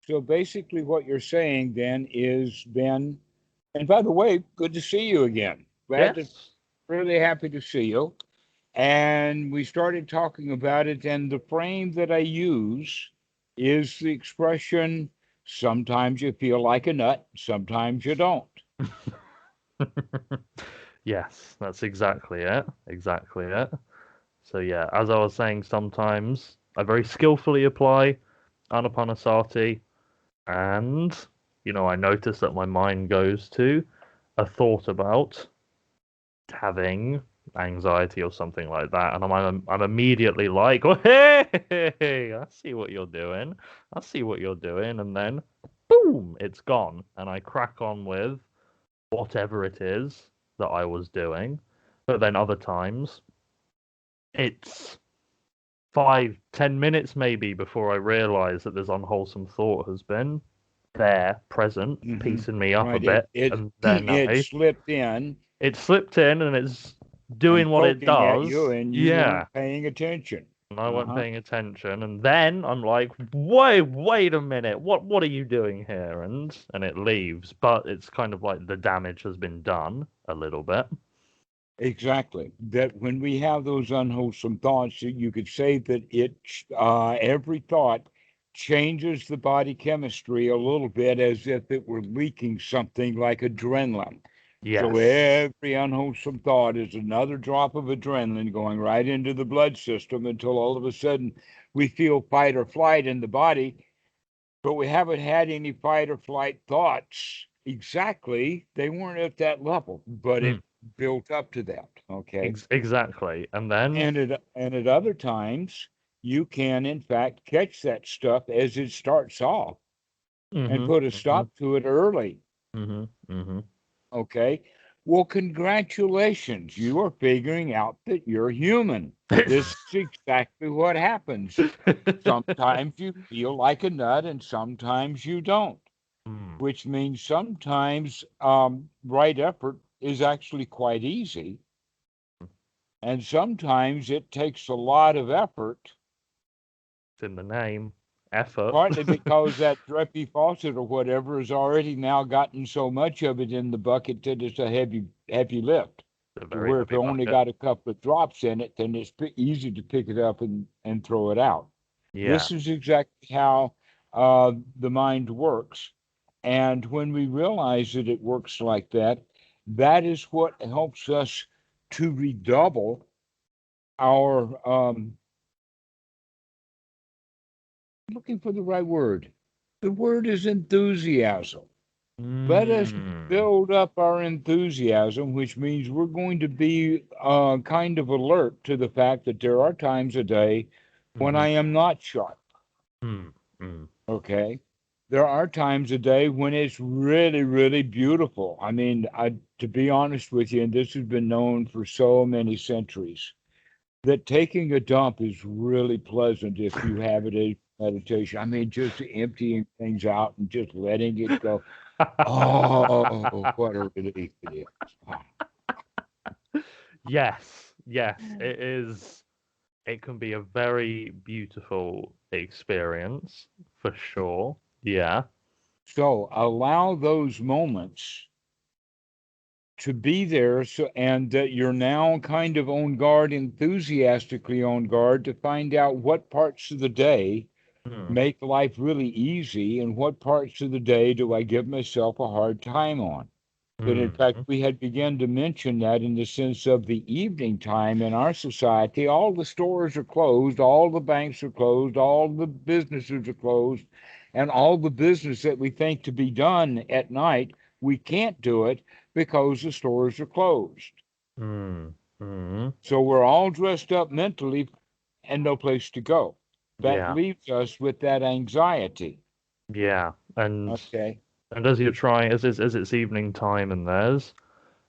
So basically what you're saying then is, Ben, and by the way, good to see you again. Yes. Really happy to see you. And we started talking about it, and the frame that I use is the expression, sometimes you feel like a nut, sometimes you don't. Yes, that's exactly it. Exactly it. So yeah, as I was saying, sometimes I very skillfully apply Anapanasati, and I notice that my mind goes to a thought about having anxiety or something like that, and I'm immediately like, oh, hey, I see what you're doing. I see what you're doing, and then boom, it's gone, and I crack on with whatever it is that I was doing. But then other times, it's 5, 10 minutes maybe before I realize that this unwholesome thought has been there, present, Hmm. piecing me up a Right. bit, It and then it slipped in it slipped in and it's and doing what it poking at you, does. and you Yeah. weren't paying attention. And I wasn't Uh-huh. paying attention, and then I'm like, wait a minute, what are you doing here? And it leaves, but it's kind of like the damage has been done a little bit. Exactly. That when we have those unwholesome thoughts, you could say that every thought changes the body chemistry a little bit, as if it were leaking something like adrenaline. So Yes. every unwholesome thought is another drop of adrenaline going right into the blood system until all of a sudden we feel fight or flight in the body, but we haven't had any fight or flight thoughts exactly. They weren't at that level, but Mm, it built up to that. Okay. exactly. And then, And at other times, you can in fact catch that stuff as it starts off and mm-hmm, put a mm-hmm, stop to it early. mm-hmm, mm-hmm. Okay. Well, congratulations. You are figuring out that you're human. This is exactly what happens. Sometimes you feel like a nut and sometimes you don't, Mm, which means sometimes right effort is actually quite easy. And sometimes it takes a lot of effort, it's in the name, effort. partly because that drippy faucet or whatever has already now gotten so much of it in the bucket that it's a heavy lift. It's a To very where if it heavy only bucket. got a couple of drops in it, then it's easy to pick it up and throw it out. Yeah. This is exactly how the mind works. And when we realize that it works like that, that is what helps us to redouble our, looking for the right word. The word is enthusiasm. Let us Mm, build up our enthusiasm, which means we're going to be kind of alert to the fact that there are times a day when mm-hmm, I am not sharp. mm, mm. Okay. There are times a day when it's really, really beautiful. I mean, to be honest with you, and this has been known for so many centuries, that taking a dump is really pleasant if you have it as meditation. I mean, just emptying things out and just letting it go. Oh, what a relief it is. Oh, Yes, yes, it is. It can be a very beautiful experience for sure. Yeah. so allow those moments to be there, so and that you're now kind of on guard, enthusiastically on guard to find out what parts of the day Mm, make life really easy and what parts of the day do I give myself a hard time on. That in fact mm, we had begun to mention that in the sense of the evening time in our society, all the stores are closed, all the banks are closed, all the businesses are closed, and all the business that we think to be done at night, we can't do it because the stores are closed. mm, mm. So we're all dressed up mentally and no place to go. That Yeah, leaves us with that anxiety. yeah. Okay. And as you're trying, as it's evening time and there's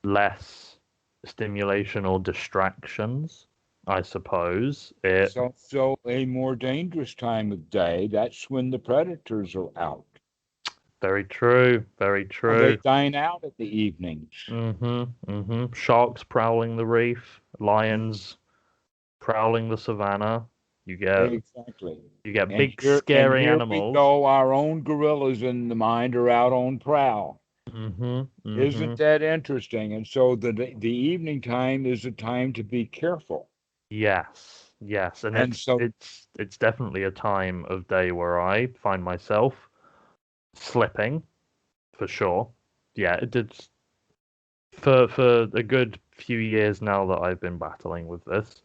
less stimulation or distractions, I suppose. It's also a more dangerous time of day. That's when the predators are out. Very true, very They true. dine out at the evenings. Mm-hmm, mm-hmm. Sharks prowling the reef, Mm. lions prowling the savannah. Exactly. you get And big and scary here we animals. go. Our own gorillas in the mind are out on prowl. Mm-hmm. Mm-hmm. Isn't that interesting? And so the evening time is a time to be careful. Yes, yes, and And so it's definitely a time of day where I find myself slipping for sure. Yeah, it did for a good few years now that I've been battling with this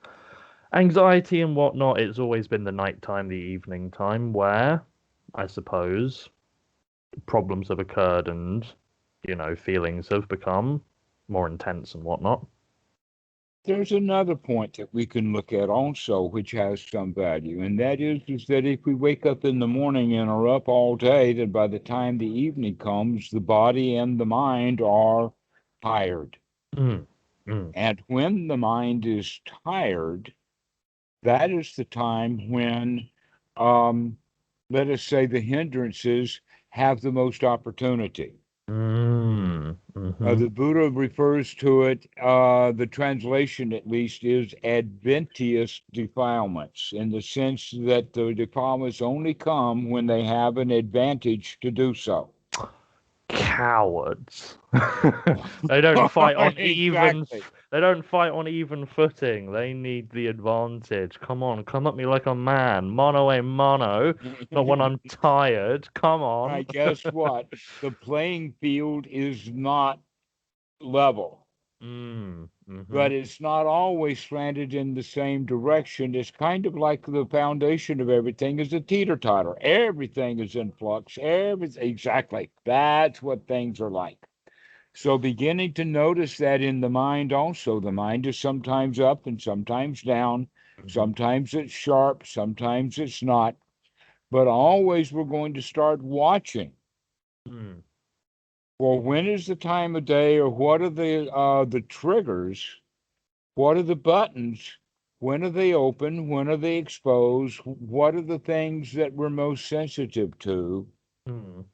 anxiety and whatnot. It's always been the nighttime, the evening time where I suppose problems have occurred and feelings have become more intense and whatnot. there's another point that we can look at also, which has some value, and that is that if we wake up in the morning and are up all day, then by the time the evening comes, the body and the mind are tired. Mm, mm, And when the mind is tired, that is the time when, um, let us say, the hindrances have the most opportunity. mm-hmm. The Buddha refers to it, the translation at least, is adventitious defilements, in the sense that the defilements only come when they have an advantage to do so. Cowards. They don't fight on even Exactly. they don't fight on even footing. They need the advantage. Come on, come at me like a man. Mono a mono. Not when I'm tired. Come on. I guess what? The playing field is not level, Mm-hmm. but it's not always slanted in the same direction. It's kind of like the foundation of everything is a teeter-totter. Everything is in flux. Everything, exactly. That's what things are like. So beginning to notice that in the mind also, the mind is sometimes up and sometimes down. Mm-hmm. Sometimes it's sharp, sometimes it's not. But always we're going to start watching. Mm. Well, when is the time of day, or what are the triggers? What are the buttons? When are they open? When are they exposed? What are the things that we're most sensitive to? Mm.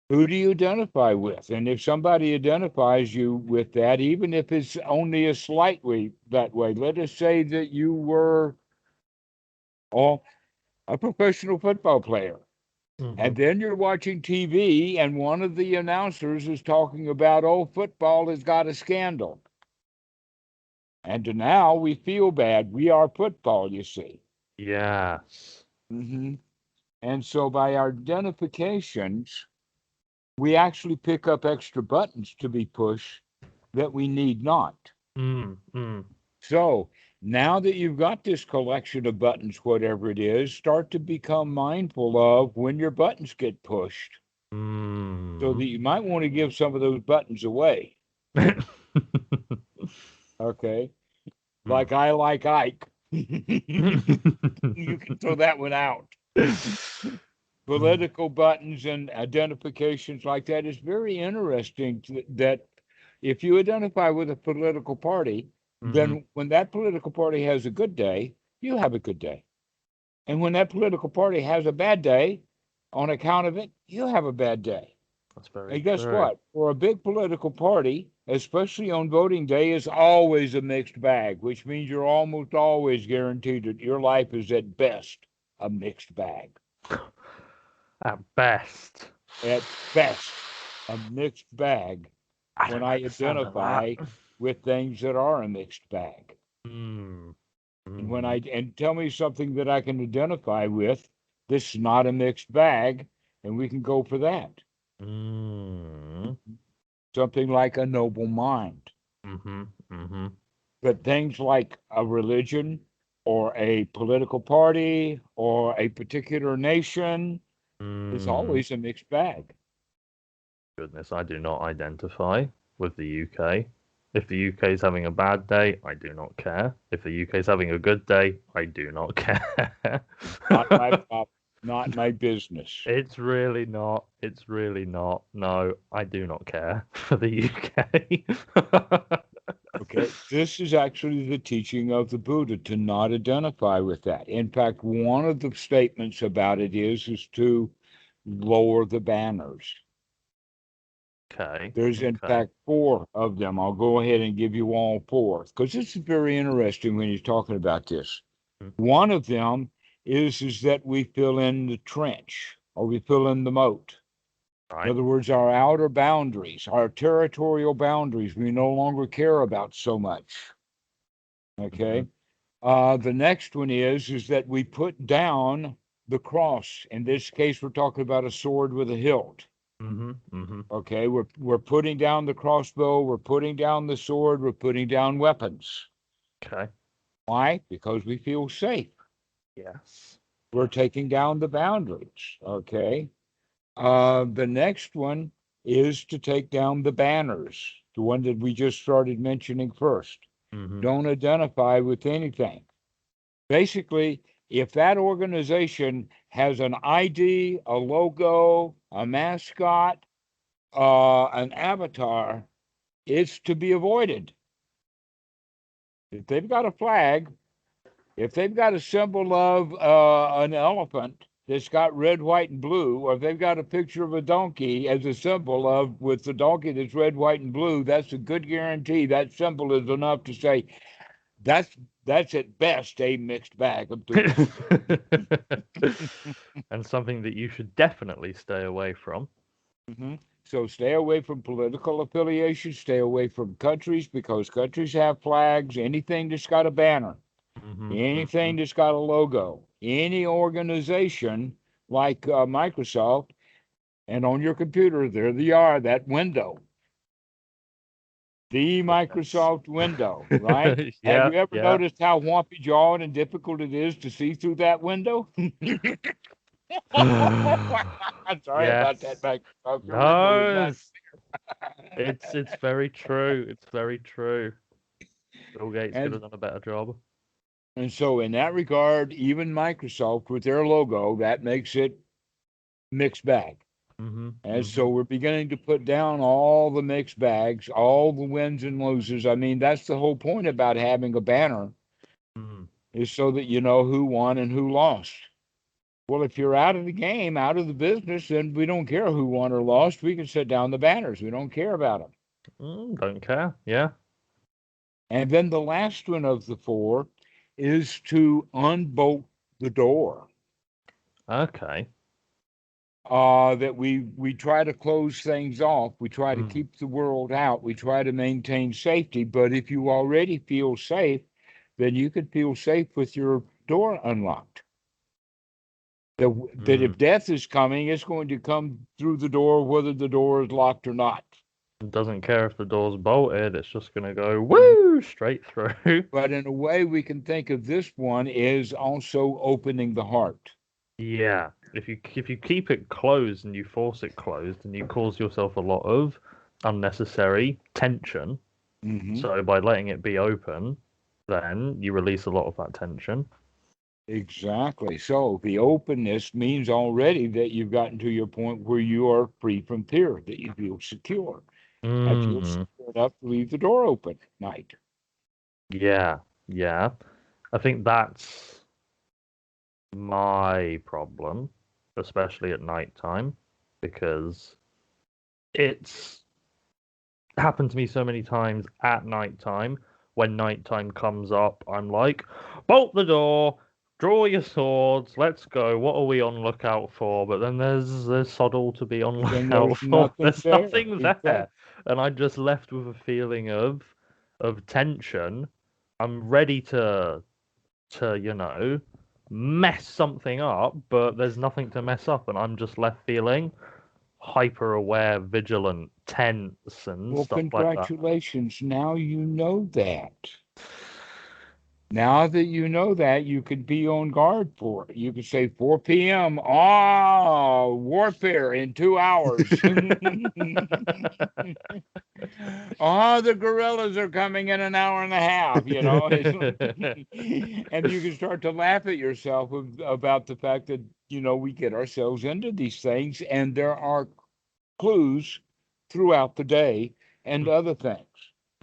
Who do you identify with? And if somebody identifies you with that, even if it's only a slight way that way, let us say that you were oh, a professional football player. Mm-hmm. And then you're watching TV, and one of the announcers is talking about, oh, football has got a scandal. And now we feel bad. We are football, you see. Yes. Hmm. And so by our identifications, we actually pick up extra buttons to be pushed that we need not. Mm. Mm. So now that you've got this collection of buttons, whatever it is, start to become mindful of when your buttons get pushed so Mm. that you might want to give some of those buttons away. Okay. Mm. Like I like Ike. You can throw that one out. Political buttons and identifications like that is very interesting that if you identify with a political party, Mm-hmm. then when that political party has a good day, you have a good day. And when that political party has a bad day on account of it, you have a bad day. That's very And guess true. what? For a big political party, especially on voting day, is always a mixed bag, which means you're almost always guaranteed that your life is at best a mixed bag. At best. At best, a mixed bag I when don't I like the sound of that. identify with things that are a mixed bag. Mm. And when Mm. I and tell me something that I can identify with, this is not a mixed bag, and we can go for that. Mm. Something like a noble mind. Mm-hmm. Mm-hmm. But things like a religion or a political party or a particular nation is Mm. always a mixed bag. Goodness, I do not identify with the UK. If the UK is having a bad day, I do not care. If the UK is having a good day, I do not care. Not my problem, not my business. It's really not. It's really not. No, I do not care for the UK. Okay, this is actually the teaching of the Buddha to not identify with that. In fact, one of the statements about it is to lower the banners. Okay. There's in Okay. fact four of them. I'll go ahead and give you all four because this is very interesting when you're talking about this. Mm. One of them is that we fill in the trench or we fill in the moat. In Right. other words, our outer boundaries, our territorial boundaries, we no longer care about so much. Mm-hmm. Okay. The next one is that we put down the cross. In this case, we're talking about a sword with a hilt. Mm-hmm. Mm-hmm. Okay, we're putting down the crossbow, we're putting down the sword, we're putting down weapons. Okay. Why? Because we feel safe. Yes. We're taking down the boundaries. Okay. The next one is to take down the banners, the one that we just started mentioning first. Mm-hmm. Don't identify with anything. Basically, if that organization has an ID, a logo, a mascot, an avatar, it's to be avoided. If they've got a flag, if they've got a symbol of an elephant that's got red, white, and blue, or if they've got a picture of a donkey as a symbol of with the donkey that's red, white, and blue, that's a good guarantee. That symbol is enough to say that's at best a mixed bag of doodles. And something that you should definitely stay away from. Mhm. So stay away from political affiliation, stay away from countries because countries have flags, anything that's got a banner, Mm-hmm. Mm-hmm. anything that's got a logo, any organization like Microsoft, and on your computer, there they are, that window, the Yes. Microsoft window, right? Have Yeah. you ever Yeah. noticed how whompy jawed and difficult it is to see through that window? I'm sorry about that, Yes. Microsoft. Your window is No. not. It's very true. It's very true. Bill Gates could and have done a better job. and so in that regard, even Microsoft with their logo, that makes it mixed bag. Mm-hmm. And Mm-hmm. so we're beginning to put down all the mixed bags, all the wins and loses. I mean, that's the whole point about having a banner Mm. is so that you know who won and who lost. Well, if you're out of the game, out of the business, then we don't care who won or lost. We can set down the banners. We don't care about them. Don't care. Yeah. And then the last one of the four is to unbolt the door. Okay. That we try to close things off, we try to Mm. keep the world out, we try to maintain safety. But if you already feel safe, then you could feel safe with your door unlocked. That Mm. if death is coming, it's going to come through the door, whether the door is locked or not. Doesn't care if the door's bolted. It's just gonna go Mhm. woo straight through. But in a way, we can think of this one as also opening the heart. Yeah. If you keep it closed and you force it closed, and you cause yourself a lot of unnecessary tension. Hmm. So by letting it be open, then you release a lot of that tension. Exactly. So the openness means already that you've gotten to your point where you are free from fear, that you feel secure. I feel Hmm. secure enough to leave the door open at night. Yeah, yeah. I think that's my problem, especially at night time, because it's happened to me so many times at night time. When nighttime comes up, I'm like, bolt the door, draw your swords, let's go. What are we on lookout for? But then there's sod all to be on But then lookout there's for. nothing There's there. nothing Exactly. there, and I'm just left with a feeling of tension. I'm ready to mess something up, but there's nothing to mess up, and I'm just left feeling hyper aware, vigilant, tense, and Well, stuff like that. congratulations. Now you know that. Now that you know that, you could be on guard for it. You could say 4 p.m. Warfare in 2 hours. The guerrillas are coming in an hour and a half, and you can start to laugh at yourself about the fact that, we get ourselves into these things, and there are clues throughout the day and other things.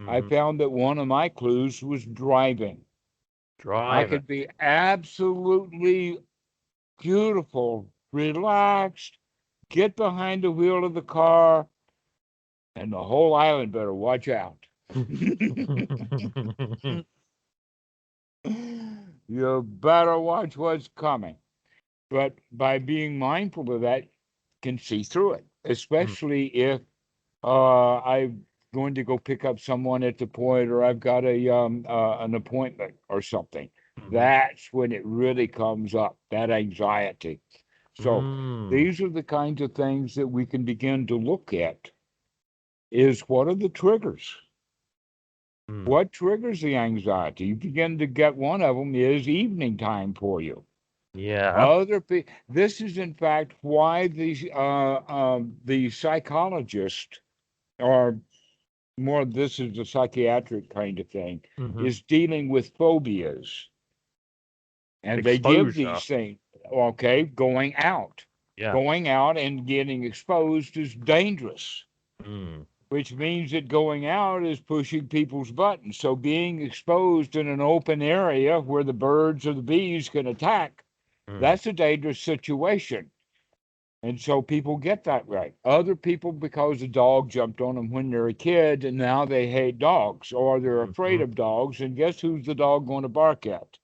I Hmm. found that one of my clues was driving. I Driving. could be absolutely beautiful, relaxed, get behind the wheel of the car, and the whole island better watch out. You better watch what's coming. But by being mindful of that, can see through it, Mm, especially if I'm going to go pick up someone at the point, or I've got an appointment or something. mhm. That's when it really comes up, that anxiety. So Mm, these are the kinds of things that we can begin to look at. Is what are the triggers? mm. What triggers the anxiety? You begin to get one of them is evening time for you. Yeah. Other people. This is in fact why the psychologist, or more, this is a psychiatric kind of thing, Mhm. is dealing with phobias, and they give Exposure. these things. Okay, Yeah. going out and getting exposed is dangerous, Mm, which means that going out is pushing people's buttons. So being exposed in an open area where the birds or the bees can attack, mm. that's a dangerous situation. And so people get that right. Other people, because a dog jumped on them when they're a kid, and now they hate dogs, or they're afraid Mhm. of dogs. And guess who's the dog going to bark at?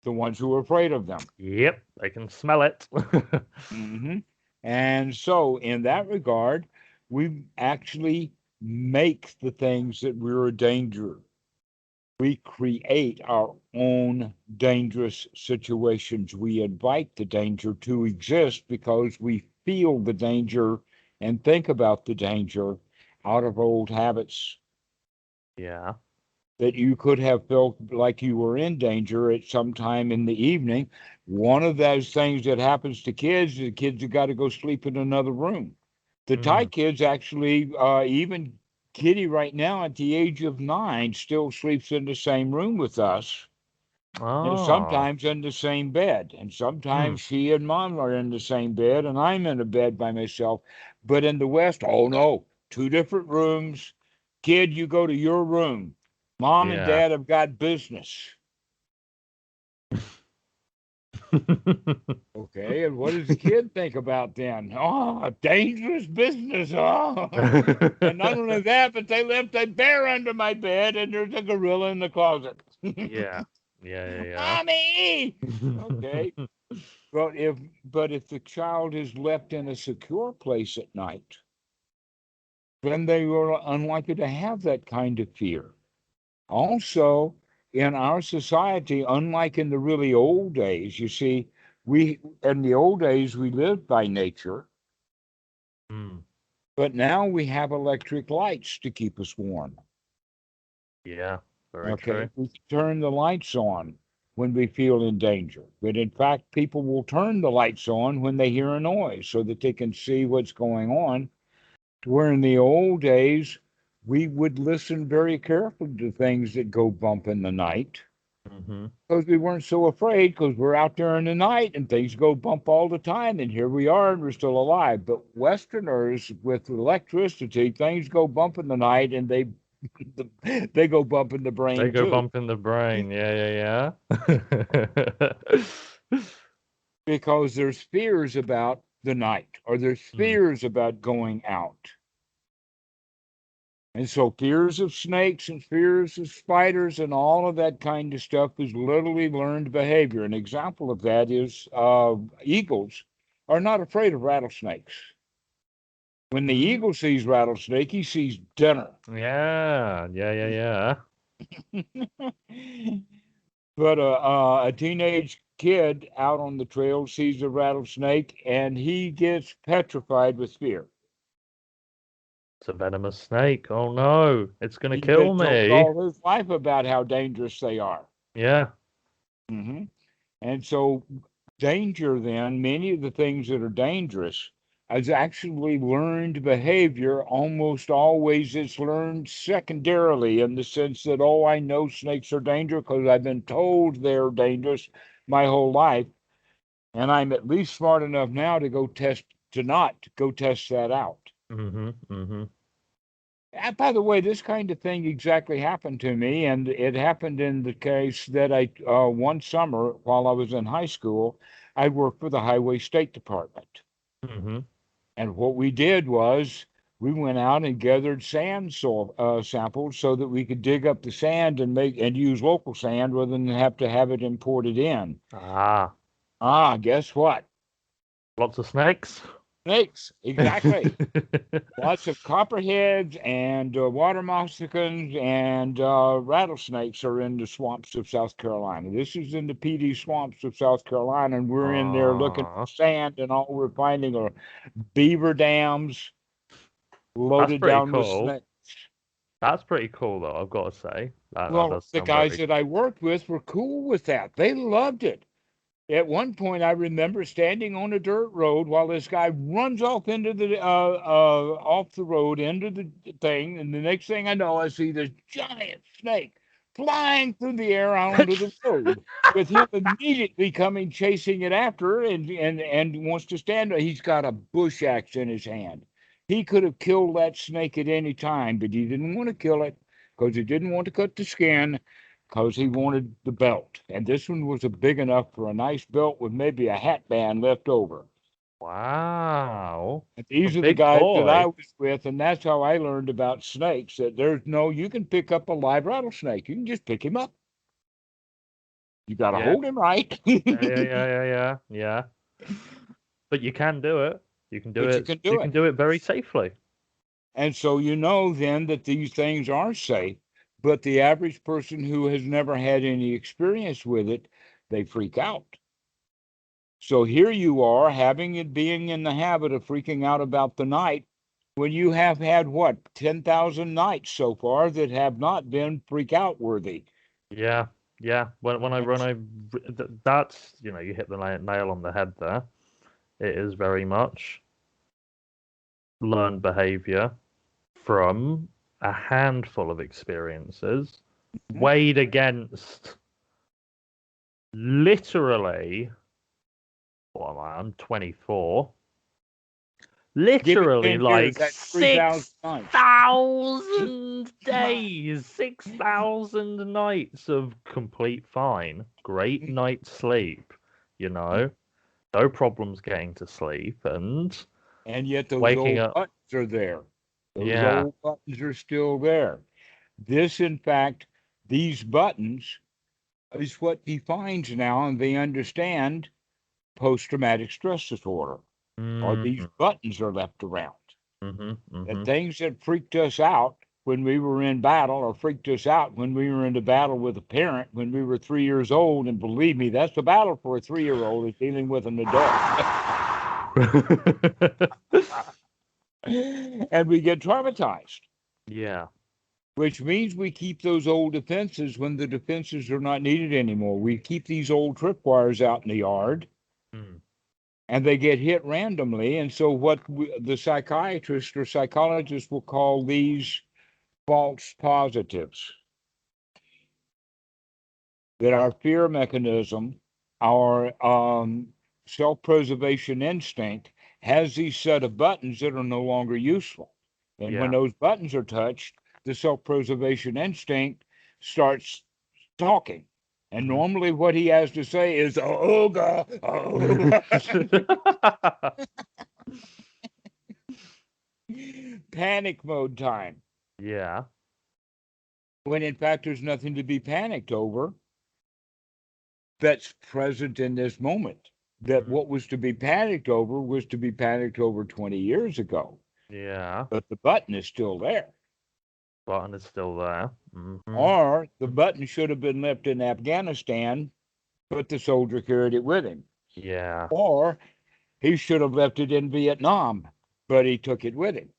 The ones who are afraid of them. Yep, I can smell it. Hmm. And so, in that regard, we actually make the things that we're a danger. We create our own dangerous situations. We invite the danger to exist because we feel the danger and think about the danger out of old habits Yeah. that you could have felt like you were in danger at some time in the evening. One of those things that happens to kids, the kids have got to go sleep in another room. The Thai Mm. kids actually, even Kitty right now at the age of 9, still sleeps in the same room with us, and Oh. sometimes in the same bed. And Mm. sometimes she and mom are in the same bed, and I'm in a bed by myself. But in the West, oh no, two different rooms. Kid, you go to your room. Mom and Yeah. dad have got business. Okay, and what does the kid think about then? Oh, dangerous business. Oh, and not only that, but they left a bear under my bed, and there's a gorilla in the closet. Yeah. Yeah, Mommy. yeah, Okay, but if the child is left in a secure place at night, then they are unlikely to have that kind of fear. Also, in our society, unlike in the really old days, you see, we in the old days we lived by nature, Mm. but now we have electric lights to keep us warm. Yeah, very true. Okay, we turn the lights on when we feel in danger, but in fact, people will turn the lights on when they hear a noise so that they can see what's going on. Where in the old days, we would listen very carefully to things that go bump in the night Hmm. because we weren't so afraid because we're out there in the night and things go bump all the time. And here we are and we're still alive. But Westerners with electricity, things go bump in the night and they go bump in the They brain go too bump in the brain. Yeah. because there's fears about the night or there's Mm. fears about going out. And so fears of snakes and fears of spiders and all of that kind of stuff is literally learned behavior. An example of that is eagles are not afraid of rattlesnakes. When the Mm. eagle sees rattlesnake, he sees dinner. Yeah. But a teenage kid out on the trail sees a rattlesnake and he gets petrified with fear. It's a venomous snake. Oh no, it's gonna He's kill been told me. all his life about how dangerous they are. Yeah. Hmm. And so, danger, then, many of the things that are dangerous, is actually learned behavior. Almost always it's learned secondarily in the sense that, oh, I know snakes are dangerous because I've been told they're dangerous my whole life. And I'm at least smart enough now to not go test that out. Hmm. And by the way, this kind of thing exactly happened to me, and it happened in the case that one summer while I was in high school, I worked for the Highway State Department. Hmm. And what we did was we went out and gathered samples so that we could dig up the sand and use local sand rather than have to have it imported in. Ah, Guess what? lots of snakes. Snakes, exactly. Lots of copperheads and water moccasins and rattlesnakes are in the swamps of South Carolina. This is in the PD swamps of South Carolina, and we're in there looking for Ah, sand, and all we're finding are beaver dams that's loaded pretty down with cool. snakes. That's pretty cool, though. I've got to say that Well, does the sound guys very. that I worked with were cool with that. They loved it. At one point, I remember standing on a dirt road while this guy runs off into the off the road into the thing, and the next thing I know, I see this giant snake flying through the air out onto the road, with him immediately coming chasing it after, and wants to stand. He's got a bush axe in his hand. He could have killed that snake at any time, but he didn't want to kill it because he didn't want to cut the skin because he wanted the belt. And this one was a big enough for a nice belt with maybe a hat band left over. Wow, And a these are the big guys that I boy. was with, and that's how I learned about snakes. That you can pick up a live rattlesnake. You can just pick him up. You got to Yeah, hold him right. yeah. But you can do it. You can do But you it. can You do can it. do it very safely. And so you know then that these things are safe. But the average person who has never had any experience with it, they freak out. So here you are having it being in the habit of freaking out about the night when you have had what 10,000 nights so far that have not been freak out worthy. Yeah, yeah. That's you hit the nail on the head there. It is very much learned behavior from a handful of experiences weighed against literally, what am I? I'm 24. Give it Literally 10 years, like that's 3,000 nights. 6,000 days, 6,000 nights of complete fine, great night's sleep, you know, no problems getting to sleep and And yet those waking old up. buttons are there. Those Yeah, old buttons are still there. This, in fact, these buttons is what defines now, and they understand post-traumatic stress disorder, or these mm-hmm, buttons are left around. mm-hmm, And mm-hmm. things that freaked us out when we were in battle, or freaked us out when we were in a battle with a parent when we were 3 years old. And believe me, that's the battle for a 3 year old is dealing with an adult. And we get traumatized, Yeah. which means we keep those old defenses when the defenses are not needed anymore. We keep these old tripwires out in the yard Mm. and they get hit randomly. And so, the psychiatrist or psychologist will call these false positives. That our fear mechanism, our self preservation instinct, has these set of buttons that are no longer useful. And when Yeah. those buttons are touched, the self preservation instinct starts talking. And Mhm. normally, what he has to say is, oh, God, oh. Panic mode time. Yeah. When in fact, there's nothing to be panicked over that's present in this moment. That Mhm. what was to be panicked over was to be panicked over 20 years ago, Yeah. but the button is still there. Button is still there. Hmm. Or the button should have been left in Afghanistan, but the soldier carried it with him. Yeah. Or he should have left it in Vietnam, but he took it with him.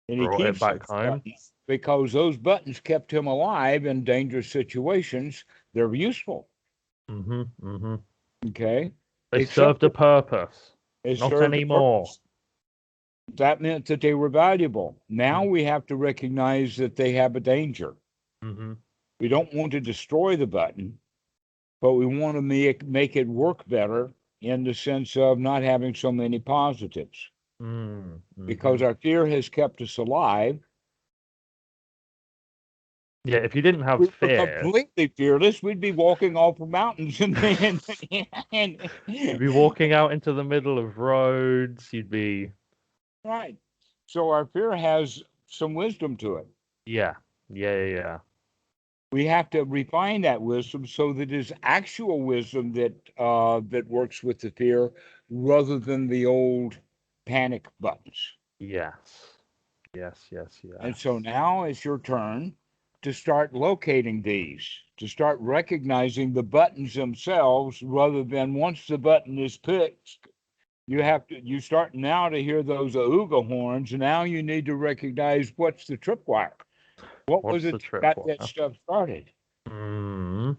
And he Brought it keeps back those home. buttons because those buttons kept him alive in dangerous situations. They're useful. Hmm. Hmm. Okay. They Except served a that purpose. it Not served a anymore. purpose. That meant that they were valuable. Now Mm. we have to recognize that they have a danger. Hmm. We don't want to destroy the button, but we want to make it work better in the sense of not having so many positives. Mm. Because Hmm. our fear has kept us alive. Yeah, if you didn't have We were fear, completely fearless. We'd be walking off the mountains and you'd be walking out into the middle of roads, you'd be right. So our fear has some wisdom to it. Yeah. Yeah. We have to refine that wisdom so that it's actual wisdom that works with the fear rather than the old panic buttons. Yes. And so Yes. now it's your turn to start locating these, to start recognizing the buttons themselves rather than once the button is picked, you start now to hear those ooga horns. Now you need to recognize what's the tripwire. What was What's the it that got that tripwire? stuff started? Mm.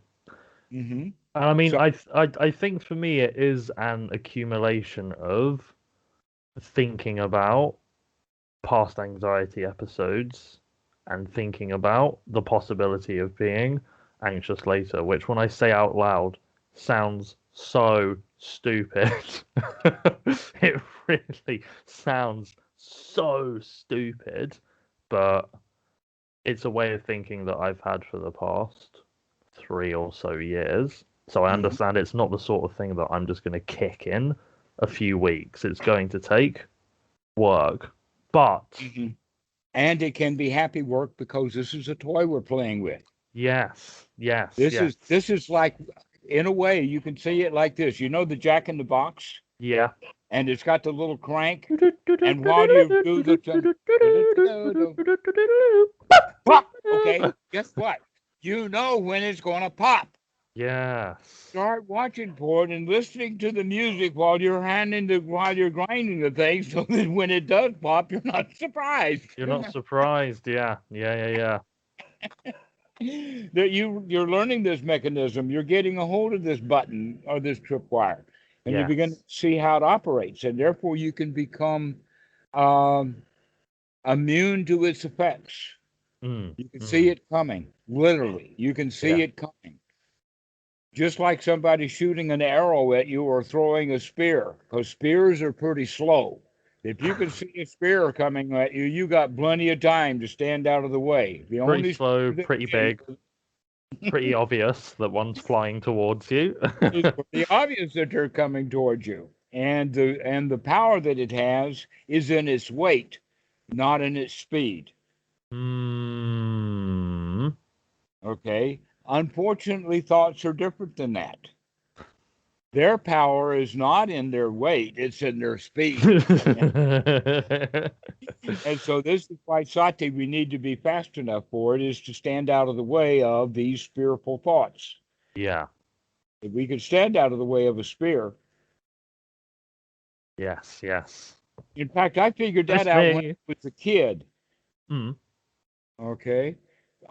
Mm-hmm. I mean, So I think for me it is an accumulation of thinking about past anxiety episodes and thinking about the possibility of being anxious later, which when I say out loud sounds so stupid. It really sounds so stupid, but it's a way of thinking that I've had for the past 3 or so years. So I mhm, understand it's not the sort of thing that I'm just going to kick in a few weeks. It's going to take work. But mhm. And it can be happy work because this is a toy we're playing with. yes. This is like, in a way, you can see it like this. You know the Jack in the Box, Yeah. and it's got the little crank, and while you do the pop, okay, guess what? You know when it's going to pop. Yes. Start watching for it and listening to the music while you're grinding the thing, so that when it does pop, you're not surprised. You're not surprised. Yeah. That you're learning this mechanism. You're getting a hold of this button or this tripwire, and you begin to Yes. see how it operates, and therefore you can become um, immune to its effects. Mm, You can see mm. it coming, literally. You can Yeah. see it coming. Just like somebody shooting an arrow at you or throwing a spear, because spears are pretty slow. If you can see a spear coming at you, you got plenty of time to stand out of the way. The Pretty only slow, spear that pretty big, pretty obvious that one's flying towards you. is pretty obvious that they're coming towards you, and the power that it has is in its weight, not in its speed. Mm. Okay. Unfortunately, thoughts are different than that. Their power is not in their weight; it's in their speed. And so this is why sati, we need to be fast enough for it, is to stand out of the way of these fearful thoughts. Yeah. If we could stand out of the way of a spear, Yes. in fact, I figured that That's out when me. I was a kid. Mm. Okay.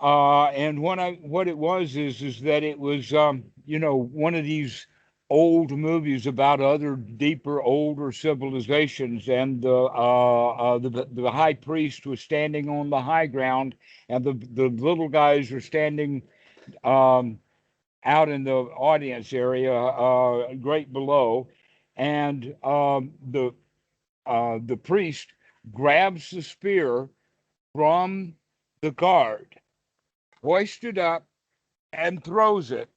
And what it was is that it was one of these old movies about other deeper older civilizations, and the high priest was standing on the high ground, and the little guys were standing um, out in the audience area, great below, and the priest grabs the spear from the guard, hoists it up, and throws it.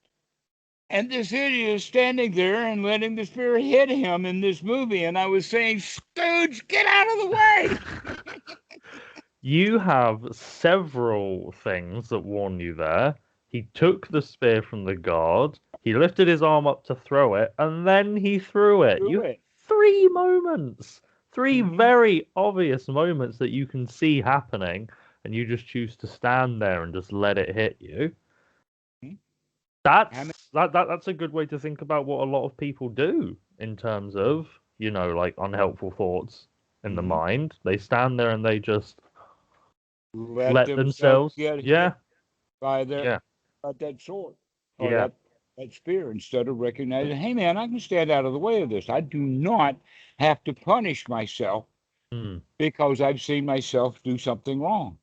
And this idiot is standing there and letting the spear hit him in this movie. And I was saying, Stooge, get out of the way. You have several things that warn you there. He took the spear from the guard, he lifted his arm up to throw it, and then he threw it. Do You have it. 3 moments, three Mm-hmm. very obvious moments that you can see happening, and you just choose to stand there and just let it hit you. How many? That's a good way to think about what a lot of people do in terms of, like unhelpful thoughts in the Mm-hmm. mind. They stand there and they just Let let themselves themselves. get Yeah, hit by yeah, that sword or yeah. that spear, instead of recognizing, hey man, I can stand out of the way of this. I do not have to punish myself Mm, because I've seen myself do something wrong.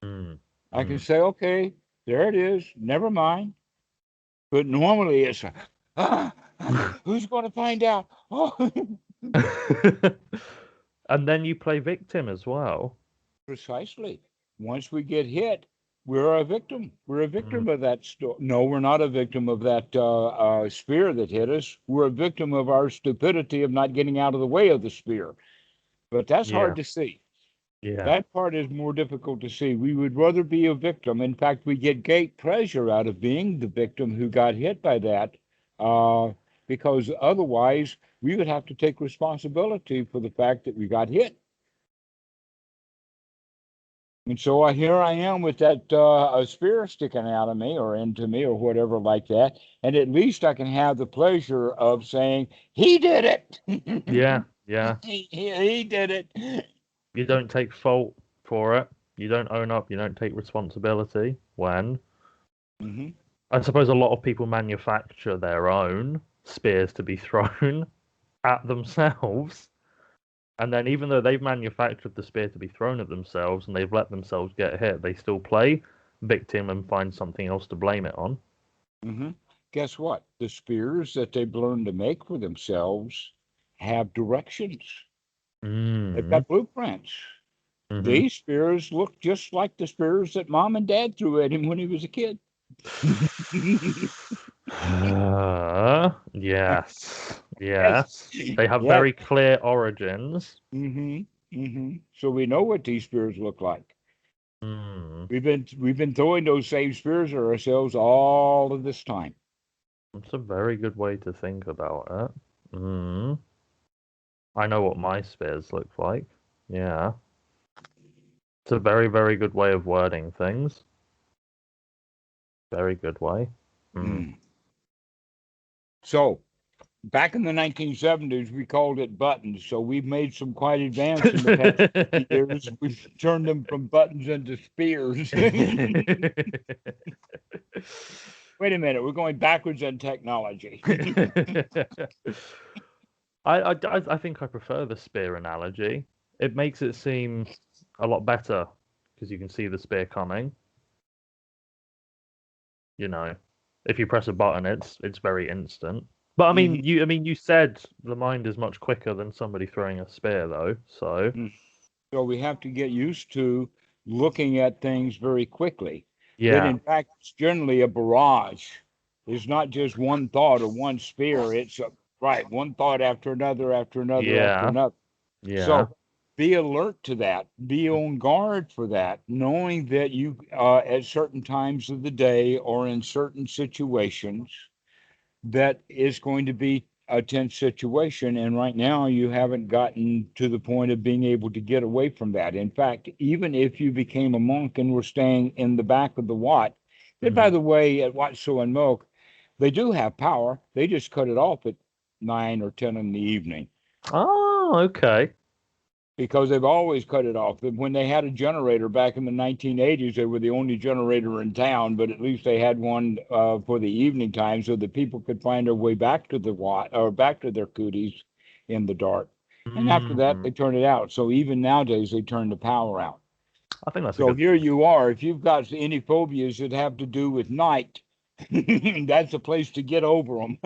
mm, I can mm. say, okay, there it is, never mind. But normally it's, ah, who's going to find out? Oh, And then you play victim as well. precisely. Once we get hit, we're a victim. We're a Mm, victim of that. No, we're not a victim of that spear that hit us. We're a victim of our stupidity of not getting out of the way of the spear. But that's hard Yeah. to see. Yeah. That part is more difficult to see. We would rather be a victim. In fact, we get great pleasure out of being the victim who got hit by that, uh, because otherwise we would have to take responsibility for the fact that we got hit. And so here I am with that a spear sticking out of me or into me or whatever like that. And at least I can have the pleasure of saying, he did it. Yeah. Yeah. He did it. You don't take fault for it. You don't own up. You don't take responsibility when Hmm. I suppose a lot of people manufacture their own spears to be thrown at themselves. And then, even though they've manufactured the spear to be thrown at themselves and they've let themselves get hit, they still play victim and find something else to blame it on. Hmm. Guess what? The spears that they've learned to make for themselves have directions. They've Mm. got blueprints. Hmm. These spears look just like the spears that mom and dad threw at him when he was a kid. Yes. Yes. Yes. They have Yes. very clear origins. Hmm. So we know what these spears look like. Mm. We've been throwing those same spears at ourselves all of this time. That's a very good way to think about it. Mm. I know what my spears look like. Yeah. It's a very, very good way of wording things. Very good way. Mm. Mm. So back in the 1970s, we called it buttons. So we've made some quite advance in the past 50 years. We've turned them from buttons into spears. Wait a minute, we're going backwards in technology. I think I prefer the spear analogy. It makes it seem a lot better because you can see the spear coming. You know, if you press a button, it's very instant. But Mhm. I mean, you said the mind is much quicker than somebody throwing a spear, though. So So we have to get used to looking at things very quickly. That yeah, in fact, it's generally a barrage. It's not just one thought or one spear. It's right, one thought after another, after another, after yeah, another. yeah. So be alert to that. Be on guard for that, knowing that you, at certain times of the day or in certain situations, that is going to be a tense situation. And right now, you haven't gotten to the point of being able to get away from that. In fact, even if you became a monk and were staying in the back of the Wat, that by Hmm. the way, at Wat So and Milk, they do have power. They just cut it off at 9 or 10 in the evening Oh, okay. because they've always cut it off. When they had a generator back in the 1980s, they were the only generator in town, but at least they had one for the evening time so that people could find their way back to the Wat or back to their cooties in the dark. And after that, Mm, they turned it out. So even nowadays, they turn the power out. I think that's a So good. here you are. If you've got any phobias that have to do with night, that's a place to get over them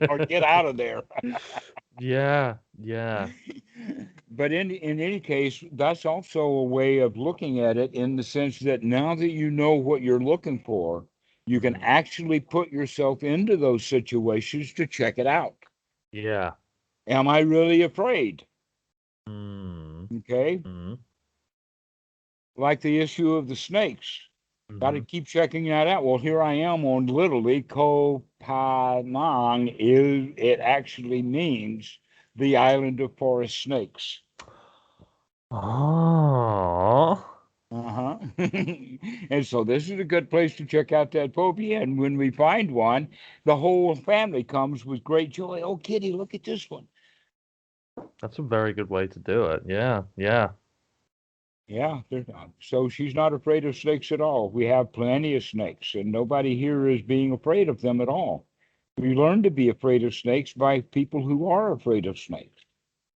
or get out of there. Yeah, yeah. But in any case, that's also a way of looking at it in the sense that now that you know what you're looking for, you can Mm, actually put yourself into those situations to check it out. yeah. Am I really afraid? Mm, Okay. mm, Like the issue of the snakes. Got to mhm. keep checking that out. Well, here I am on literally Koh Phangan is it actually means the island of forest snakes. Oh. Uh-huh. And so this is a good place to check out that phobia. And when we find one, the whole family comes with great joy. Oh, Kitty, look at this one. That's a very good way to do it. Yeah, yeah. Yeah, so she's not afraid of snakes at all. We have plenty of snakes, and nobody here is being afraid of them at all. We learn to be afraid of snakes by people who are afraid of snakes.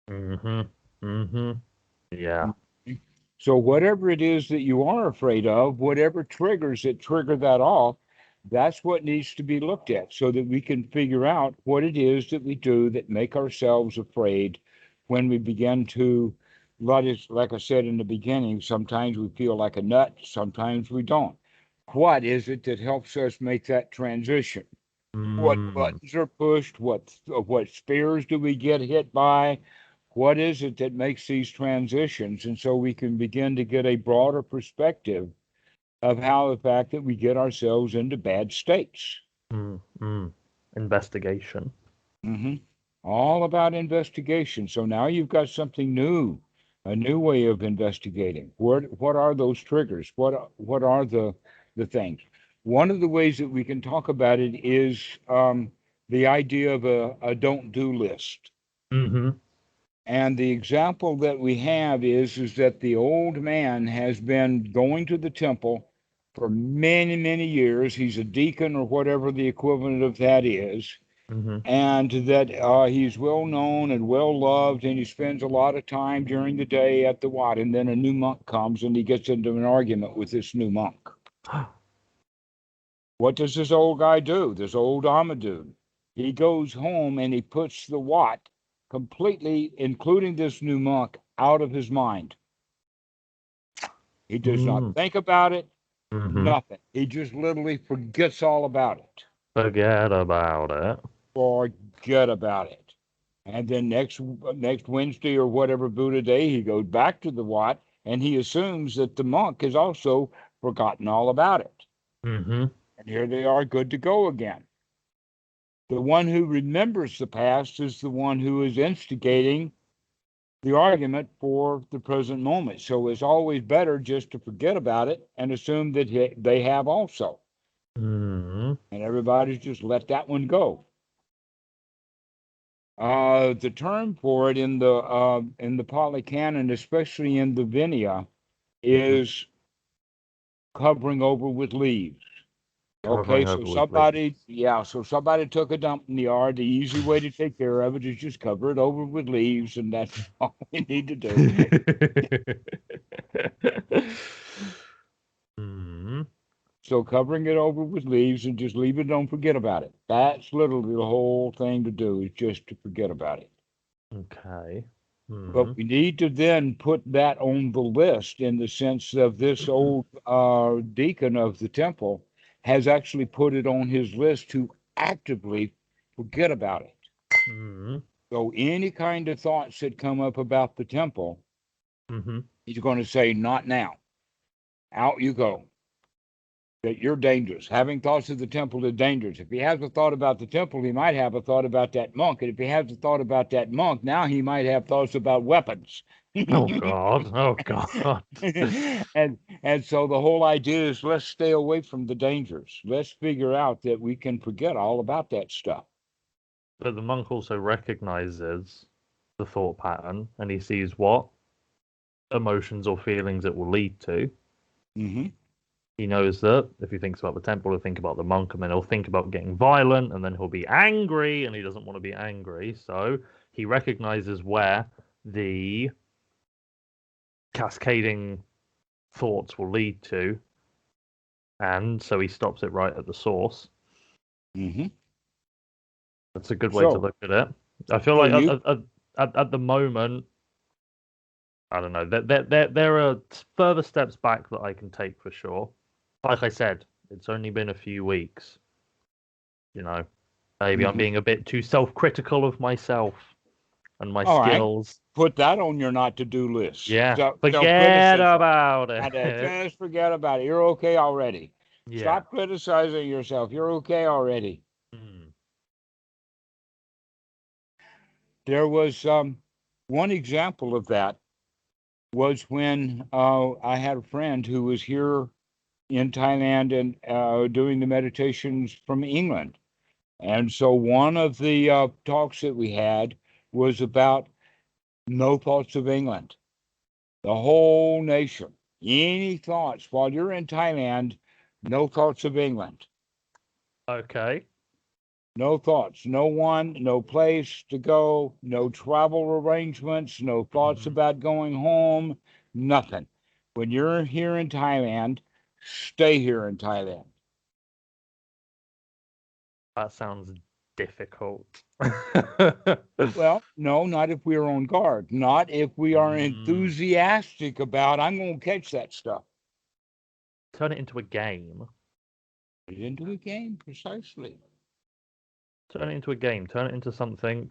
Mhm. Mhm. Yeah. So whatever it is that you are afraid of, whatever triggers that trigger that off, that's what needs to be looked at so that we can figure out what it is that we do that make ourselves afraid when we begin to let it, like I said in the beginning, sometimes we feel like a nut, sometimes we don't. What is it that helps us make that transition? What Mm. buttons are pushed? What spears do we get hit by? What is it that makes these transitions? And so we can begin to get a broader perspective of how the fact that we get ourselves into bad states. Investigation. Hmm. All about investigation. So now you've got something new, a new way of investigating. What are those triggers? What are the things? One of the ways that we can talk about it is the idea of a don't do list. Mm-hmm. And the example that we have is that the old man has been going to the temple for many, many years. He's a deacon or whatever the equivalent of that is, Mm-hmm. and that he's well known and well loved, and he spends a lot of time during the day at the Wat. And then a new monk comes, and he gets into an argument with this new monk. What does this old guy do? This old Amadou. He goes home and he puts the Wat completely, including this new monk, out of his mind. He does not think about it, Mm-hmm. nothing. He just literally forgets all about it. Forget about it. Forget about it. And then next Wednesday or whatever Buddha day, he goes back to the Wat, and he assumes that the monk has also forgotten all about it. Mm-hmm. And here they are, good to go again. The one who remembers the past is the one who is instigating the argument for the present moment. So it's always better just to forget about it and assume that they have also. Mm-hmm. And everybody's just let that one go. The term for it in the Pali Canon, especially in the Vinaya, is covering over with leaves. Okay, Covering so over with leaves. somebody took a dump in the yard. The easy way to take care of it is just cover it over with leaves, and that's all we need to do. Mm-hmm. So covering it over with leaves and just leave it, don't forget about it. That's literally the whole thing to do, is just to forget about it. Okay. Mm-hmm. But we need to then put that on the list in the sense of this old deacon of the temple has actually put it on his list to actively forget about it. Mm-hmm. So any kind of thoughts that come up about the temple, Mm-hmm. he's going to say, not now. Out you go. That you're dangerous. Having thoughts of the temple is dangerous. If he has a thought about the temple, he might have a thought about that monk. And if he has a thought about that monk, now he might have thoughts about weapons. Oh God. Oh God. and so the whole idea is, let's stay away from the dangers. Let's figure out that we can forget all about that stuff. But the monk also recognizes the thought pattern and he sees what emotions or feelings it will lead to. Mm-hmm. He knows that if he thinks about the temple, he'll think about the monk, and then he'll think about getting violent, and then he'll be angry, and he doesn't want to be angry. So he recognizes where the cascading thoughts will lead to, and so he stops it right at the source. Mm-hmm. That's a good way to So, look at it. I feel so like you at the moment, I don't know. There are further steps back that I can take for sure. Like I said, it's only been a few weeks. You know, maybe I'm Mhm. being a bit too self-critical of myself and my All right. skills. Put that on your not to do list. Yeah, Self forget criticism. about And it. just forget about it. You're okay already. Yeah. Stop criticizing yourself. You're okay already. Mm. There was one example of that was when I had a friend who was here in Thailand and doing the meditations from England. And so one of the talks that we had was about no thoughts of England. The whole nation. Any thoughts while you're in Thailand? No thoughts of England. Okay. No thoughts. No one, no place to go, no travel arrangements, no thoughts Hmm. about going home, nothing. When you're here in Thailand, stay here in Thailand. That sounds difficult. Well, no, not if we're on guard. Not if we are Mm. enthusiastic about, I'm going to catch that stuff. Turn it into a game. Get into a game, precisely. Turn it into a game. Turn it into something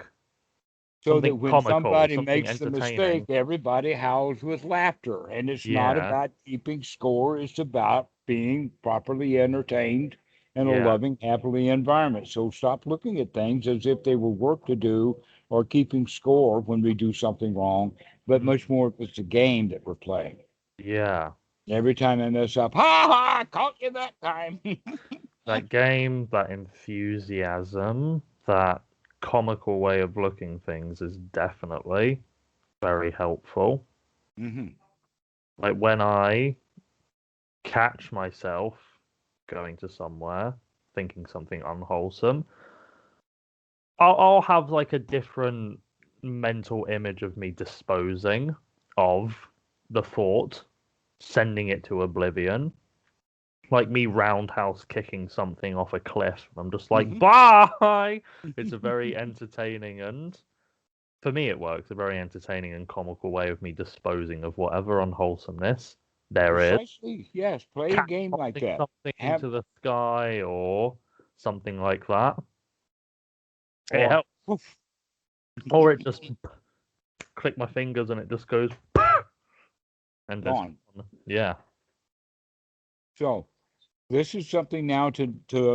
So that Something when comical, somebody something makes the mistake, entertaining. everybody howls with laughter. And it's not Yeah, about keeping score, it's about being properly entertained in a yeah. loving, happily environment. So stop looking at things as if they were work to do or keeping score when we do something wrong, but Mm, much more if it's a game that we're playing. yeah. Every time I mess up, ha ha, caught you that time. That game, that enthusiasm, that comical way of looking things is definitely very helpful. Hmm. Like when I catch myself going to somewhere thinking something unwholesome, I'll have like a different mental image of me disposing of the thought, sending it to oblivion, like me roundhouse kicking something off a cliff. I'm just like, Hmm. bye. It's a very entertaining and for me it works, a very entertaining and comical way of me disposing of whatever unwholesomeness there is. Precisely, yes. Play a game like Catapulting that. something Have into the sky or something like that. It or helps. Or it just click my fingers and it just goes and just gone. yeah. So this is something now to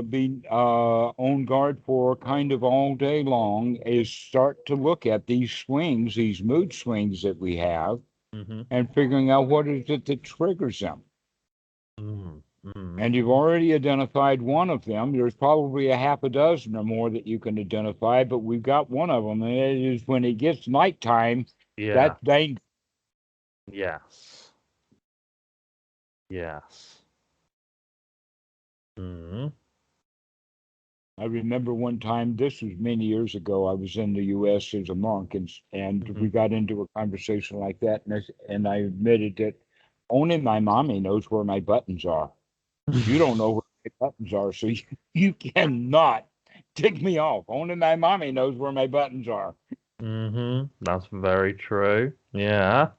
be on guard for kind of all day long is start to look at these swings, these mood swings that we have, Mm-hmm. and figuring out what is it that triggers them. Mm, mm. And you've already identified one of them. There's probably a half a dozen or more that you can identify, but we've got one of them, and it is when it gets nighttime, Yeah. that's dangerous. Yes. Yes. Mm. I remember one time, this was many years ago, I was in the U.S. as a monk, and Mm-hmm. we got into a conversation like that, and I admitted that only my mommy knows where my buttons are. You don't know where my buttons are, so you cannot tick me off. Only my mommy knows where my buttons are. Mm-hmm. That's very true. Yeah.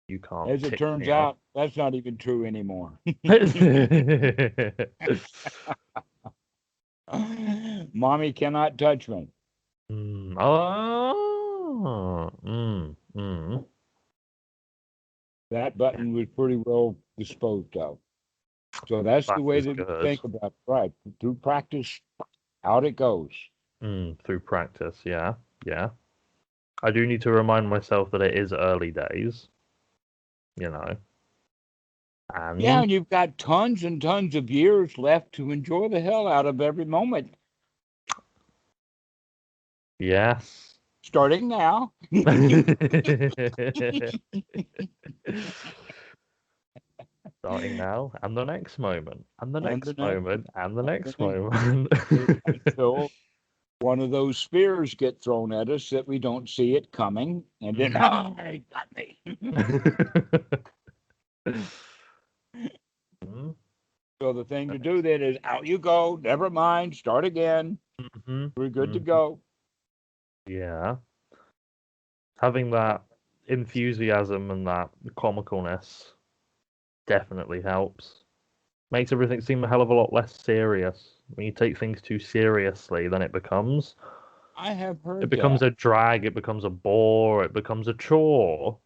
You can't As it tick turns me off. out, that's not even true anymore. Mommy cannot touch me. Mm. Oh. Mm. Mm. That button was pretty well disposed of. So that's the That way is that we good. think about it. Right. Through practice, out it goes. Through practice, yeah. Yeah. I do need to remind myself that it is early days, you know. Yeah, And and you've got tons and tons of years left to enjoy the hell out of every moment, yes. starting now. Starting now, and the next moment, and the And next the next, moment, and the and the next next, moment. until one of those spears get thrown at us that we don't see it coming, and then, Mhm. oh, it got me. Mhm, So the thing to do then is out you go, never mind, start again. mhm, We're good to mhm. go. Yeah, having that enthusiasm and that comicalness definitely helps. Makes everything seem a hell of a lot less serious. When you take things too seriously, then I have it heard becomes that. a drag, it becomes a bore, it becomes a chore.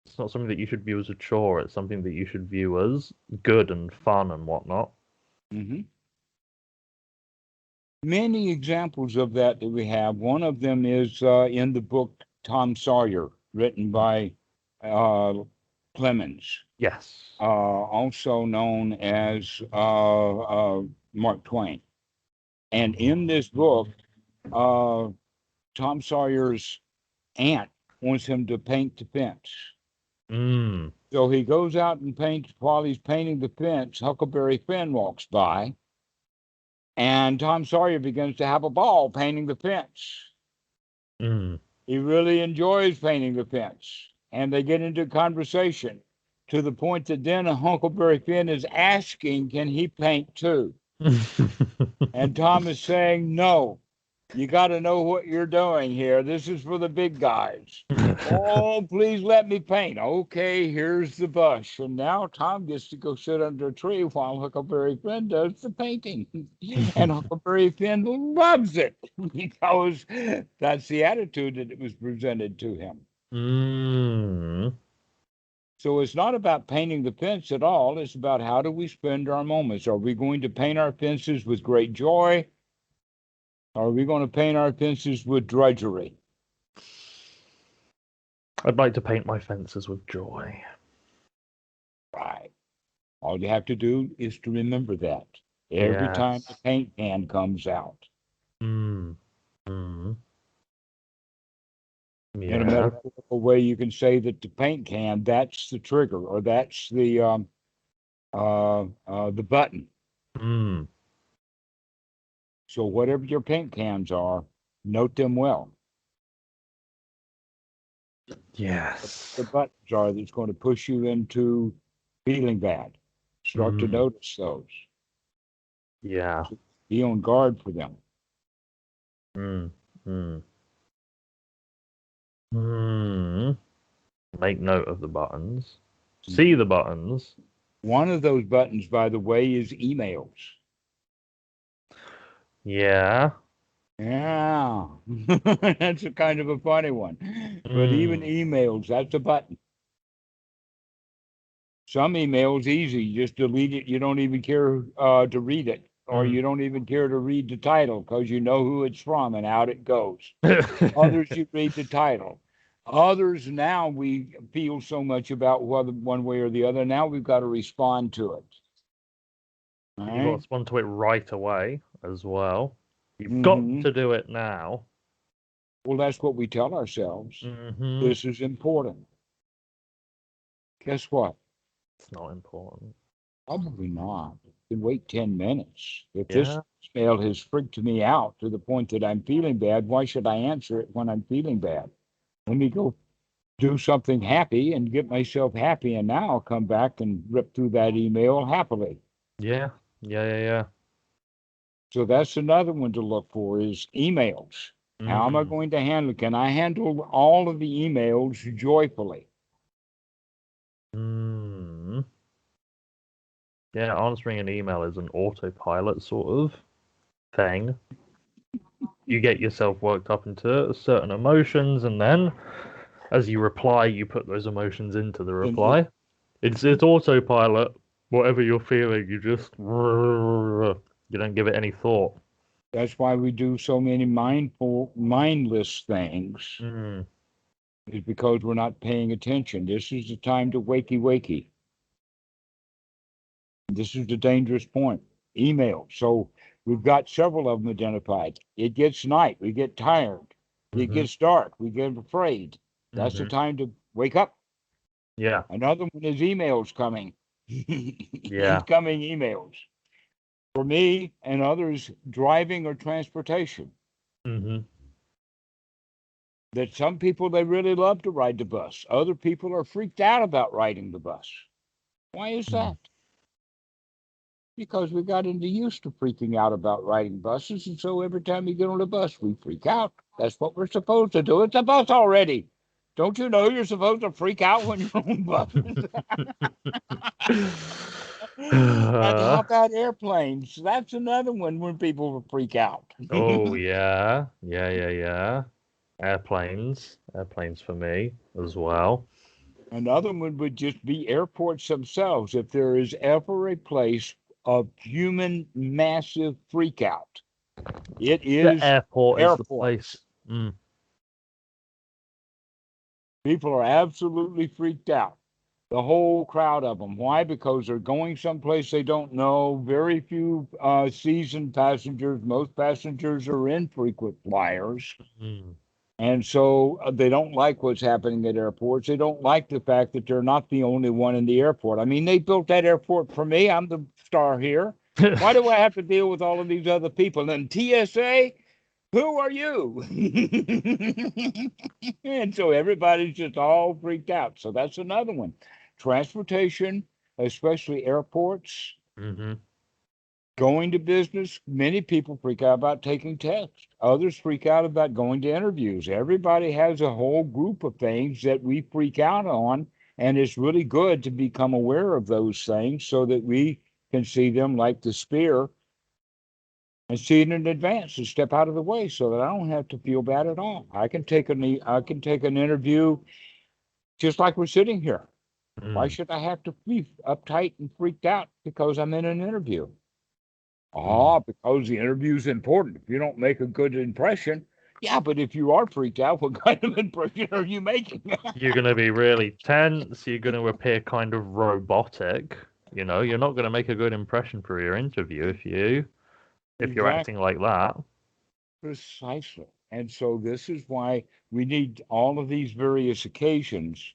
It's not something that you should view as a chore. It's something that you should view as good and fun and whatnot. Hmm. Many examples of that we have. One of them is in the book Tom Sawyer, written by uh, Clemens, Yes. also known as Mark Twain. And in this book, uh, Tom Sawyer's aunt wants him to paint the fence. Mm. So he goes out and paints. While he's painting the fence, Huckleberry Finn walks by, and Tom Sawyer begins to have a ball painting the fence. Mm. He really enjoys painting the fence. And they get into conversation to the point that then Huckleberry Finn is asking, can he paint too? And Tom is saying no. You got to know what you're doing here. This is for the big guys. Oh, please let me paint. Okay, here's the brush. And now Tom gets to go sit under a tree while Huckleberry Finn does the painting. And Huckleberry Finn loves it because that's the attitude that it was presented to him. Mm. So it's not about painting the fence at all. It's about how do we spend our moments. Are we going to paint our fences with great joy? Or are we going to paint our fences with drudgery? I'd like to paint my fences with joy. Right. All you have to do is to remember that every time the Yes. paint can comes out. Mm. Mm. In a Yeah. metaphorical way, you can say that the paint can, that's the trigger, or that's the button. Mm. So whatever your paint cans are, note them well. The Yes. buttons are that's going to push you into feeling bad. Start to Mm. notice those. Yeah. So be on guard for them. Mm. Mm. Mm. Make note of the buttons. See the buttons. One of those buttons, by the way, is emails. Yeah. Yeah, that's a kind of a funny one. But even Mm. emails, that's a button. Some emails easy, just delete it. You don't even care to read it, or Mm. you don't even care to read the title because you know who it's from and out it goes. Others, you read the title. Others, now we feel so much about whether one way or the other. Now we've got to respond to it. All You've got to right. respond to it right away as well. You've got Mm-hmm. to do it now. Well, that's what we tell ourselves. Mm-hmm. This is important. Guess what? It's not important. Probably not. Can wait 10 minutes. If this Yeah. mail has freaked me out to the point that I'm feeling bad, why should I answer it when I'm feeling bad? Let me go do something happy and get myself happy, and now I'll come back and rip through that email happily. Yeah. Yeah. Yeah. Yeah. So that's another one to look for is emails. How am I Mm. going to handle? Can I handle all of the emails joyfully? Mm. Yeah. Answering an email is an autopilot sort of thing. You get yourself worked up into certain emotions, and then as you reply, you put those emotions into the And it, reply. It's autopilot. Whatever you're feeling, you just you don't give it any thought. that's why we do so many mindless things. Mm. Is because we're not paying attention. This is the time to wakey. This is the dangerous point. Email. So we've got several of them identified. It gets night. We get tired. It Mm-hmm. gets dark. We get afraid. That's the Mm-hmm. time to wake up. Yeah. Another one is emails coming. Yeah. Incoming emails. For me and others, driving or transportation. Mm-hmm. That some people, they really love to ride the bus. Other people are freaked out about riding the bus. Why is Mm. that? Because we got into used to freaking out about riding buses, and so every time we get on a bus, we freak out. That's what we're supposed to do. It's a bus already. Don't you know you're supposed to freak out when you're on buses? And how Uh, about airplanes? That's another one when people freak out. oh yeah. Yeah, yeah, yeah. Airplanes. Airplanes for me as well. Another one would just be airports themselves. If there is ever a place of human massive freak out, it The is airport is the place. airports. Mm. People are absolutely freaked out. The whole crowd of them. Why? Because they're going someplace they don't know. Very few seasoned passengers. Most passengers are infrequent flyers. Mm. And so they don't like what's happening at airports. They don't like the fact that they're not the only one in the airport. I mean, they built that airport for me. I'm the star here. Why do I have to deal with all of these other people? And TSA, who are you? And so everybody's just all freaked out. So that's another one. Transportation, especially airports, Mm-hmm. going to business, many people freak out about taking tests. Others freak out about going to interviews. Everybody has a whole group of things that we freak out on, and it's really good to become aware of those things so that we can see them like the spear and see it in advance and step out of the way so that I don't have to feel bad at all. I can take an interview just like we're sitting here. Why Mm. should I have to be uptight and freaked out because I'm in an interview? Mm. Because the interview is important. If you don't make a good impression, yeah, but if you are freaked out, what kind of impression are you making? You're going to be really tense. You're going to appear kind of robotic. You know, you're not going to make a good impression for your interview if you're Exactly, acting like that. precisely. And so this is why we need all of these various occasions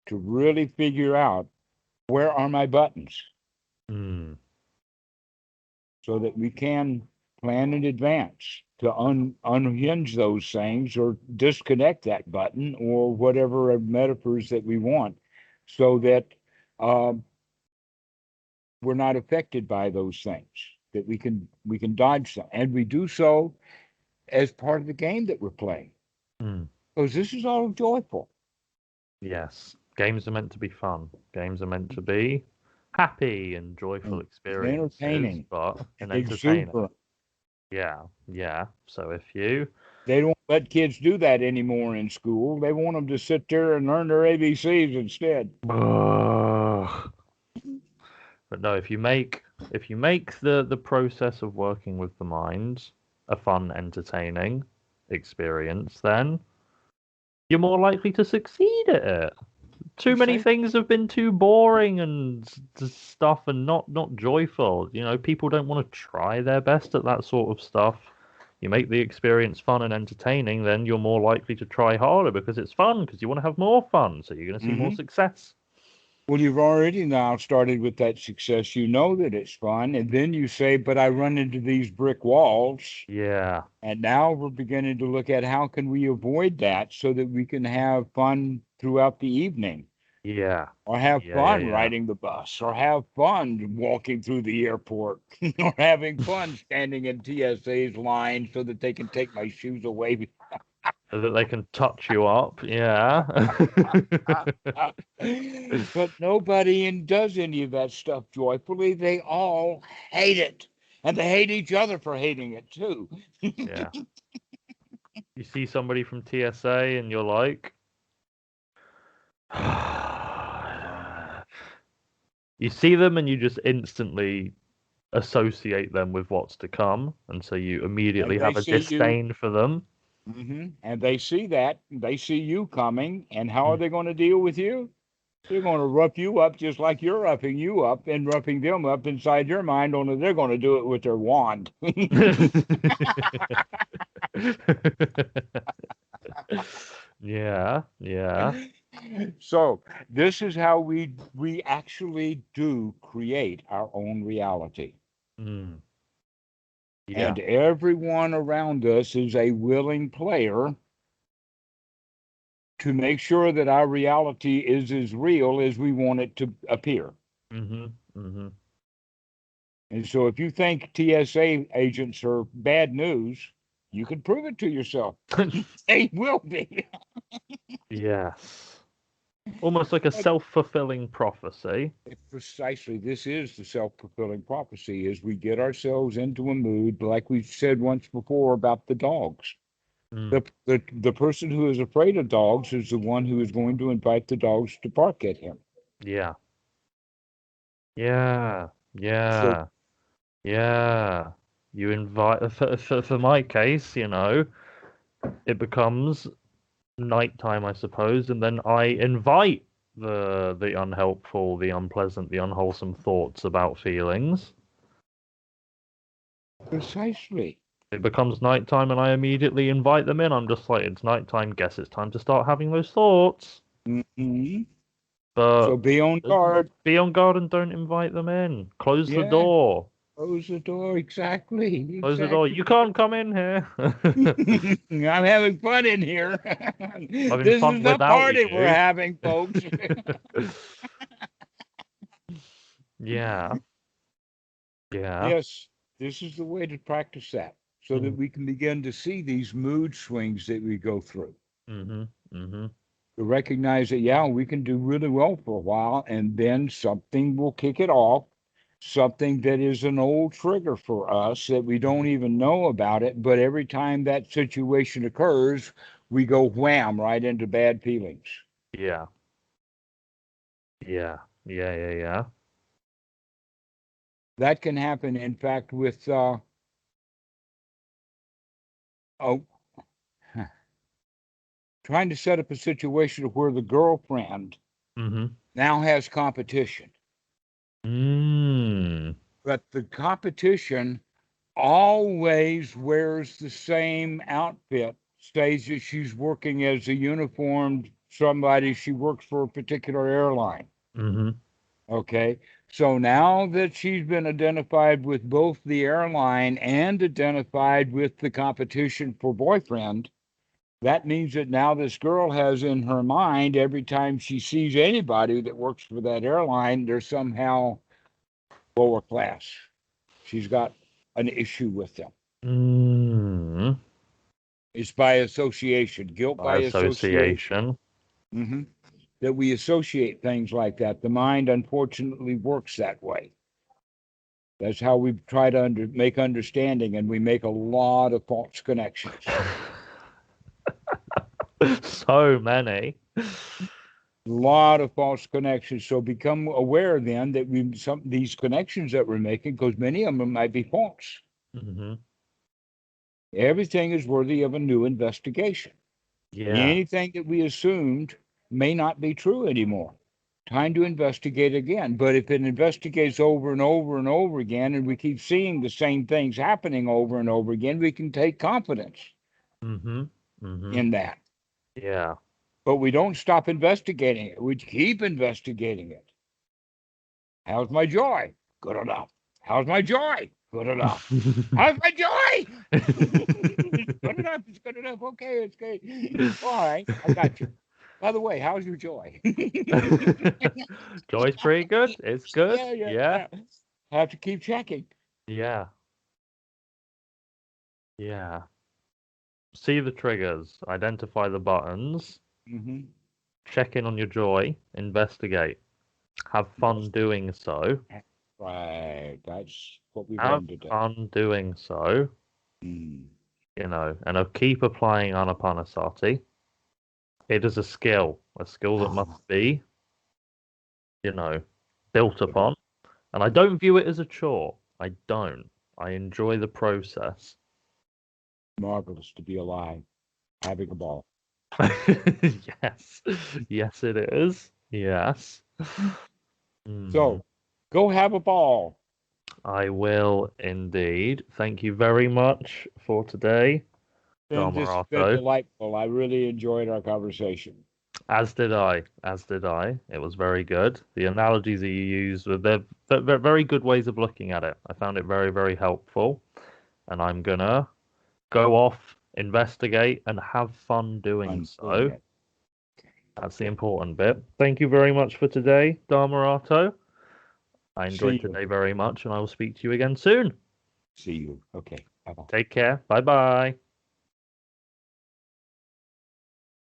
to really figure out where are my buttons Mm. so that we can plan in advance to unhinge those things or disconnect that button or whatever metaphors that we want so that um, we're not affected by those things, that we can dodge them, and we do so as part of the game that we're playing, Mm. because this is all joyful. Yes, games are meant to be fun. Games are meant to be happy and joyful And experiences, entertaining but and and entertaining. exuberant. Yeah, yeah. So if you, They don't let kids do that anymore in school. They want them to sit there and learn their ABCs instead. Ugh. But no, if you make the process of working with the mind a fun, entertaining experience, then you're more likely to succeed at it. Too many Precisely. things have been too boring and stuff and not joyful. You know, people don't want to try their best at that sort of stuff. You make the experience fun and entertaining, then you're more likely to try harder because it's fun, because you want to have more fun, so you're going to see more Hmm. success. Well, you've already now started with that success. You know that it's fun. And then you say, but I run into these brick walls. Yeah, And now we're beginning to look at how can we avoid that so that we can have fun throughout the evening, yeah, or have fun yeah. riding the bus, or have fun walking through the airport, or having fun standing in TSA's line so that they can take my shoes away. So that they can touch you up. Yeah. But nobody does any of that stuff joyfully. They all hate it. And they hate each other for hating it too. Yeah. You see somebody from TSA and you're like, you see them and you just instantly associate them with what's to come, and so you And immediately they have a see you. disdain for them. And they see that. They see you coming. And how are Mm. they going to deal with you? They're going to rough you up just like you're roughing you up and roughing them up inside your mind, only they're going to do it with their wand. Yeah, yeah. So this is how we actually do create our own reality. Mm. Yeah. And everyone around us is a willing player to make sure that our reality is as real as we want it to appear. Mhm. Mhm. And so if you think TSA agents are bad news, you can prove it to yourself. They will be. Yes. Almost like a But self-fulfilling prophecy. precisely, this is the self-fulfilling prophecy, as we get ourselves into a mood, like we said once before about the dogs. Mm. The person who is afraid of dogs is the one who is going to invite the dogs to bark at him. Yeah. Yeah. So Yeah. Yeah. You invite for my case, you know, it becomes nighttime, I suppose, and then I invite the unhelpful, the unpleasant, the unwholesome thoughts about feelings. precisely. It becomes nighttime, and I immediately invite them in. I'm just like, it's nighttime. Guess it's time to start having those thoughts. Hmm. But So be on guard. be on guard and don't invite them in. Close the Yeah, door. close the door. Exactly, Close the door. exactly. You can't come in here. I'm having fun in here. Having This fun is the without party we're you. having, folks. Yeah. Yeah. Yes. This is the way to practice that so that Mm. we can begin to see these mood swings that we go through. Mhm. Mhm. To recognize that, yeah, we can do really well for a while, and then something will kick it off, something that is an old trigger for us that we don't even know about it. But every time that situation occurs, we go wham right into bad feelings. Yeah. Yeah. Yeah. Yeah. Yeah. That can happen, in fact, with oh, trying to set up a situation where the girlfriend Mhm. now has competition, Mm. but the competition always wears the same outfit, says that she's working as a uniformed somebody, she works for a particular airline. Mhm. Okay. So now that she's been identified with both the airline and identified with the competition for boyfriend, that means that now this girl has in her mind every time she sees anybody that works for that airline, they're somehow lower class. She's got an issue with them. Mm. It's by association, guilt By by association. association. Hmm. That we associate things like that. The mind, unfortunately, works that way. That's how we try to make understanding, and we make a lot of false connections. So many. A lot of false connections. So become aware then that these connections that we're making, because many of them might be false. Mhm. Everything is worthy of a new investigation. Yeah. Anything that we assumed may not be true anymore. Time to investigate again. But if it investigates over and over and over again, and we keep seeing the same things happening over and over again, we can take confidence Mhm. Mhm. in that. Yeah. But we don't stop investigating it. We keep investigating it. How's my joy? Good enough. How's my joy? Good enough. How's my joy? It's good enough. It's good enough. Okay, it's good. All right, I got you. By the way, how's your joy? Joy's pretty good. It's good. Yeah, yeah, Yeah. yeah. Have to keep checking. Yeah. Yeah. See the triggers, identify the buttons, Mm-hmm. check in on your joy, investigate. Have fun doing so. Right. That's what we Have learned today. fun doing so, Mm. and I'll keep applying Anapanasati. It is a skill that must be, you know, built upon. And I don't view it as a chore. I don't. I enjoy the process. Marvelous to be alive, having a ball. Yes. Yes, it is. Yes. Hmm. So go have a ball. I will indeed. Thank you very much for today, This has been Dhammarato. delightful. I really enjoyed our conversation. As did I. As did I. It was very good. The analogies that you used were they're very good ways of looking at it. I found it very, very helpful. And I'm gonna go off, investigate, and have fun doing I'm doing so. it. That's the Okay. important bit. Thank you very much for today, Dhammarato. I enjoyed See you. today very much, and I will speak to you again soon. See you. Okay. Bye bye. Take care. Bye bye.